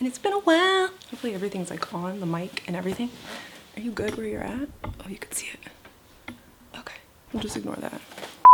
and it's been a while. Hopefully everything's like on the mic and everything. Are you good where you're at? Oh, you can see it. Okay, we'll just ignore that.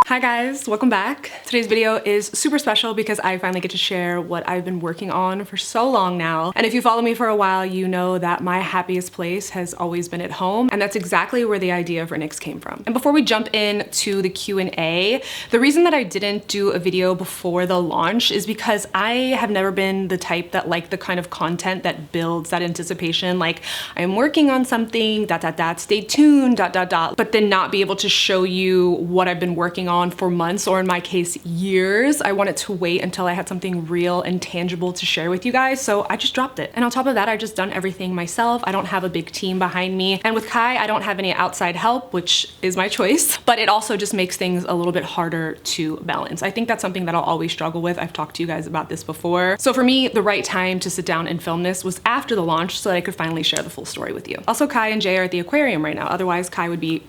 Hi guys, welcome back. Today's video is super special because I finally get to share what I've been working on for so long now. And if you follow me for a while, you know that my happiest place has always been at home. And that's exactly where the idea for NYKZ came from. And before we jump into the Q&A, the reason that I didn't do a video before the launch is because I have never been the type that like the kind of content that builds that anticipation. Like I'm working on something, stay tuned, but then not be able to show you what I've been working on for months, or in my case, years. I wanted to wait until I had something real and tangible to share with you guys, so I just dropped it. And on top of that, I just done everything myself. I don't have a big team behind me. And with Kai, I don't have any outside help, which is my choice, but it also just makes things a little bit harder to balance. I think that's something that I'll always struggle with. I've talked to you guys about this before. So for me, the right time to sit down and film this was after the launch so that I could finally share the full story with you. Also, Kai and Jay are at the aquarium right now. Otherwise, Kai would be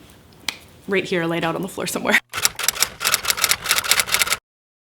right here laid out on the floor somewhere.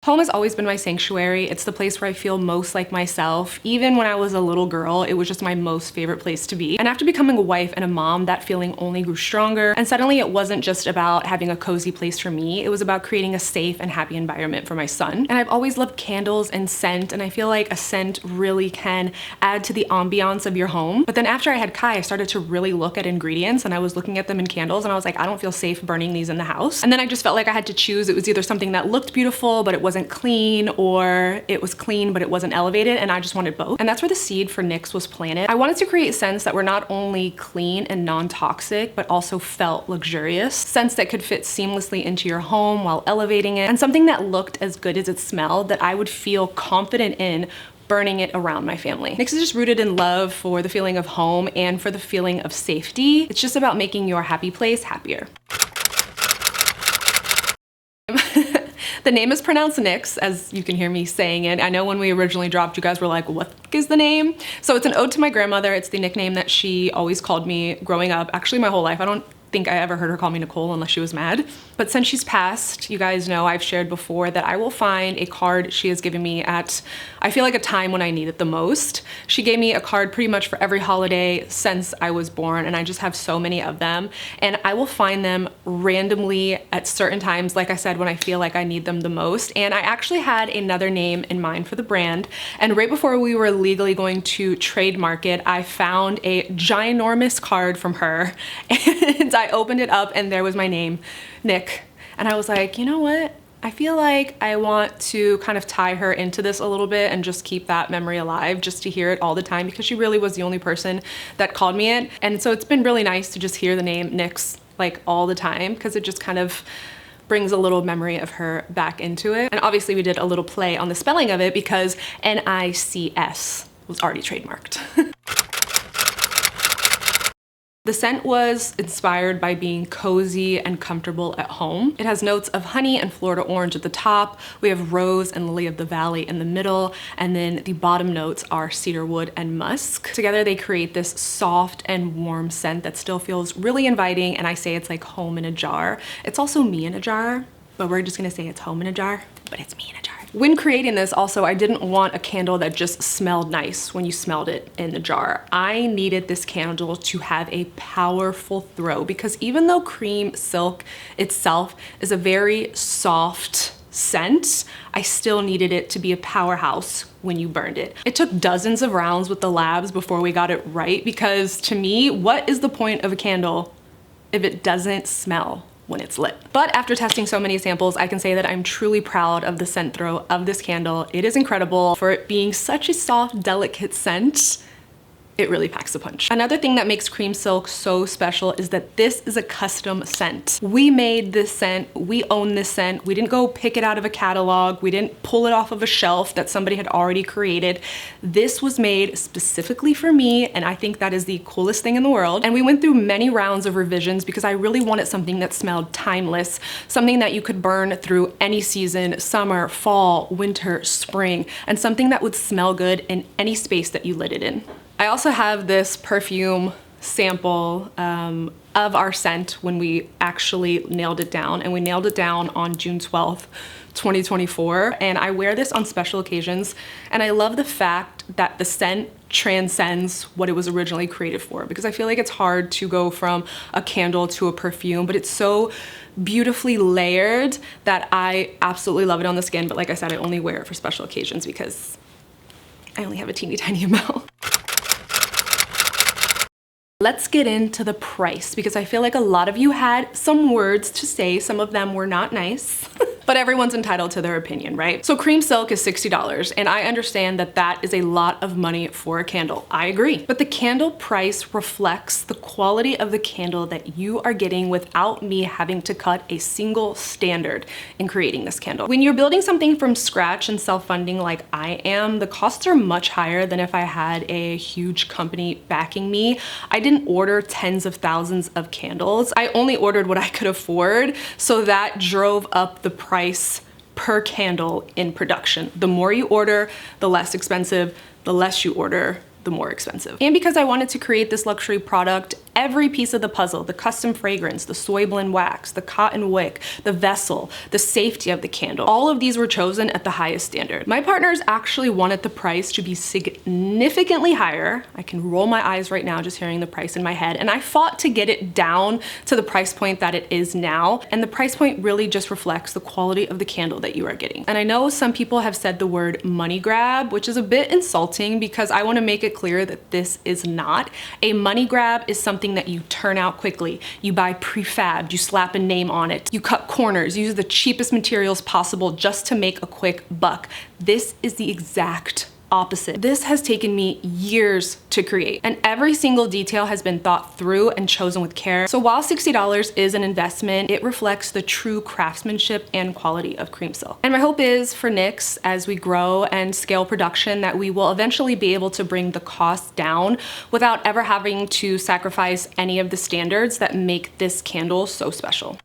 Home has always been my sanctuary. It's the place where I feel most like myself. Even when I was a little girl, it was just my most favorite place to be. And after becoming a wife and a mom, that feeling only grew stronger. And suddenly it wasn't just about having a cozy place for me. It was about creating a safe and happy environment for my son. And I've always loved candles and scent, and I feel like a scent really can add to the ambiance of your home. But then after I had Kai, I started to really look at ingredients, and I was looking at them in candles, and I was like, I don't feel safe burning these in the house. And then I just felt like I had to choose. It was either something that looked beautiful, but it wasn't clean, or it was clean but it wasn't elevated, and I just wanted both. And that's where the seed for NYKZ was planted. I wanted to create scents that were not only clean and non-toxic, but also felt luxurious. Scents that could fit seamlessly into your home while elevating it, and something that looked as good as it smelled, that I would feel confident in burning it around my family. NYKZ is just rooted in love for the feeling of home and for the feeling of safety. It's just about making your happy place happier. The name is pronounced NYKZ, as you can hear me saying it. I know when we originally dropped, you guys were like, what is the name? So it's an ode to my grandmother. It's the nickname that she always called me growing up, actually my whole life. I don't think I ever heard her call me Nicole unless she was mad. But since she's passed, you guys know I've shared before that I will find a card she has given me at, I feel like, a time when I need it the most. She gave me a card pretty much for every holiday since I was born, and I just have so many of them. And I will find them randomly at certain times, like I said, when I feel like I need them the most. And I actually had another name in mind for the brand. And right before we were legally going to trademark it, I found a ginormous card from her, and I opened it up and there was my name, Nick. And I was like, you know what? I feel like I want to kind of tie her into this a little bit and just keep that memory alive, just to hear it all the time, because she really was the only person that called me it. And so it's been really nice to just hear the name NYKZ like all the time, because it just kind of brings a little memory of her back into it. And obviously we did a little play on the spelling of it because NYKZ was already trademarked. The scent was inspired by being cozy and comfortable at home. It has notes of honey and Florida orange at the top. We have rose and lily of the valley in the middle, and then the bottom notes are cedarwood and musk. Together they create this soft and warm scent that still feels really inviting, and I say it's like home in a jar. It's also me in a jar, but we're just gonna say it's home in a jar, but it's me in a jar. When creating this also, I didn't want a candle that just smelled nice when you smelled it in the jar. I needed this candle to have a powerful throw, because even though cream silk itself is a very soft scent, I still needed it to be a powerhouse when you burned it. It took dozens of rounds with the labs before we got it right, because to me, what is the point of a candle if it doesn't smell when it's lit? But after testing so many samples, I can say that I'm truly proud of the scent throw of this candle. It is incredible. For it being such a soft, delicate scent, it really packs a punch. Another thing that makes cream silk so special is that this is a custom scent. We made this scent, we own this scent. We didn't go pick it out of a catalog. We didn't pull it off of a shelf that somebody had already created. This was made specifically for me, and I think that is the coolest thing in the world. And we went through many rounds of revisions because I really wanted something that smelled timeless, something that you could burn through any season, summer, fall, winter, spring, and something that would smell good in any space that you lit it in. I also have this perfume sample of our scent when we actually nailed it down, and we nailed it down on June 12th, 2024, and I wear this on special occasions, and I love the fact that the scent transcends what it was originally created for, because I feel like it's hard to go from a candle to a perfume, but it's so beautifully layered that I absolutely love it on the skin. But like I said, I only wear it for special occasions because I only have a teeny tiny amount. Let's get into the price, because I feel like a lot of you had some words to say. Some of them were not nice. But everyone's entitled to their opinion, right? So cream silk is $60, and I understand that that is a lot of money for a candle. I agree. But the candle price reflects the quality of the candle that you are getting without me having to cut a single standard in creating this candle. When you're building something from scratch and self-funding like I am, the costs are much higher than if I had a huge company backing me. I didn't order tens of thousands of candles. I only ordered what I could afford, so that drove up the price per candle in production. The more you order, the less expensive. The less you order, the more expensive. And because I wanted to create this luxury product, every piece of the puzzle, the custom fragrance, the soy blend wax, the cotton wick, the vessel, the safety of the candle, all of these were chosen at the highest standard. My partners actually wanted the price to be significantly higher. I can roll my eyes right now just hearing the price in my head, and I fought to get it down to the price point that it is now. And the price point really just reflects the quality of the candle that you are getting. And I know some people have said the word money grab, which is a bit insulting, because I want to make it clear that this is not. A money grab is something that you turn out quickly. You buy prefabbed, you slap a name on it, you cut corners, use the cheapest materials possible just to make a quick buck. This is the exact opposite. This has taken me years to create, and every single detail has been thought through and chosen with care. So while $60 is an investment, it reflects the true craftsmanship and quality of cream silk. And my hope is for NYKZ, as we grow and scale production, that we will eventually be able to bring the cost down without ever having to sacrifice any of the standards that make this candle so special.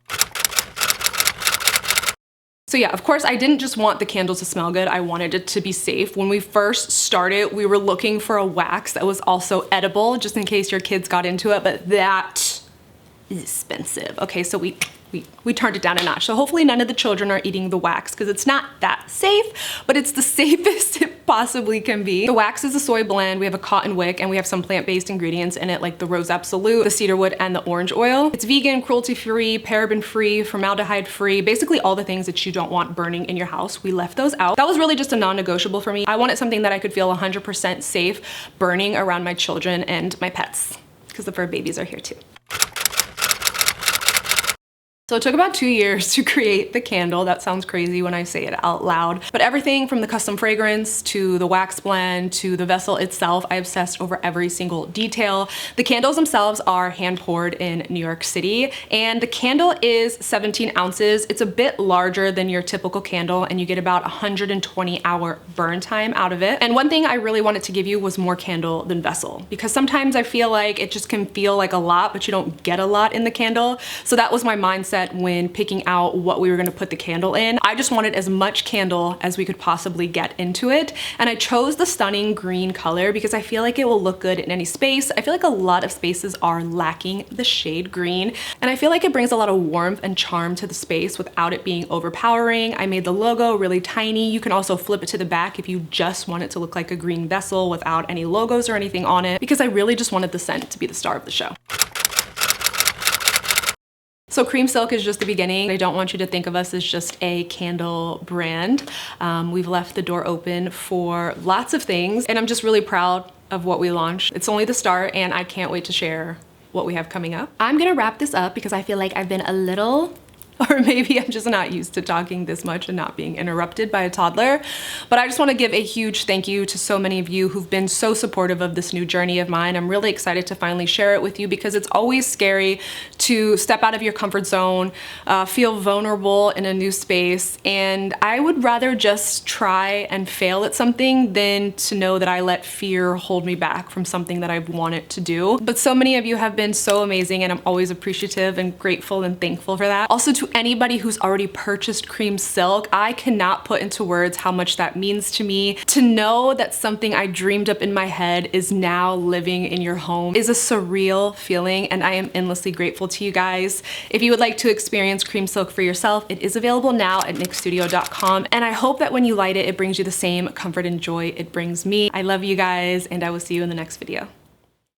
So yeah, of course, I didn't just want the candles to smell good, I wanted it to be safe. When we first started, we were looking for a wax that was also edible, just in case your kids got into it, but that is expensive. Okay, so we turned it down a notch. So hopefully none of the children are eating the wax, because it's not that safe, but it's the safest it possibly can be. The wax is a soy blend, we have a cotton wick, and we have some plant-based ingredients in it like the rose absolute, the cedarwood, and the orange oil. It's vegan, cruelty-free, paraben-free, formaldehyde-free, basically all the things that you don't want burning in your house. We left those out. That was really just a non-negotiable for me. I wanted something that I could feel 100% safe burning around my children and my pets, because the fur babies are here too. So it took about 2 years to create the candle. That sounds crazy when I say it out loud. But everything from the custom fragrance to the wax blend to the vessel itself, I obsessed over every single detail. The candles themselves are hand poured in New York City, and the candle is 17 ounces. It's a bit larger than your typical candle, and you get about 120-hour burn time out of it. And one thing I really wanted to give you was more candle than vessel, because sometimes I feel like it just can feel like a lot, but you don't get a lot in the candle. So that was my mindset when picking out what we were gonna put the candle in. I just wanted as much candle as we could possibly get into it. And I chose the stunning green color because I feel like it will look good in any space. I feel like a lot of spaces are lacking the shade green. And I feel like it brings a lot of warmth and charm to the space without it being overpowering. I made the logo really tiny. You can also flip it to the back if you just want it to look like a green vessel without any logos or anything on it, because I really just wanted the scent to be the star of the show. So cream silk is just the beginning. I don't want you to think of us as just a candle brand. We've left the door open for lots of things, and I'm just really proud of what we launched. It's only the start, and I can't wait to share what we have coming up. I'm gonna wrap this up because I feel like I've been a little, or maybe I'm just not used to talking this much and not being interrupted by a toddler. But I just want to give a huge thank you to so many of you who've been so supportive of this new journey of mine. I'm really excited to finally share it with you, because it's always scary to step out of your comfort zone, feel vulnerable in a new space. And I would rather just try and fail at something than to know that I let fear hold me back from something that I've wanted to do. But so many of you have been so amazing, and I'm always appreciative and grateful and thankful for that. Also, to To anybody who's already purchased Cream Silk, I cannot put into words how much that means to me. To know that something I dreamed up in my head is now living in your home is a surreal feeling, and I am endlessly grateful to you guys. If you would like to experience Cream Silk for yourself, it is available now at NYKstudio.com, and I hope that when you light it, it brings you the same comfort and joy it brings me. I love you guys, and I will see you in the next video.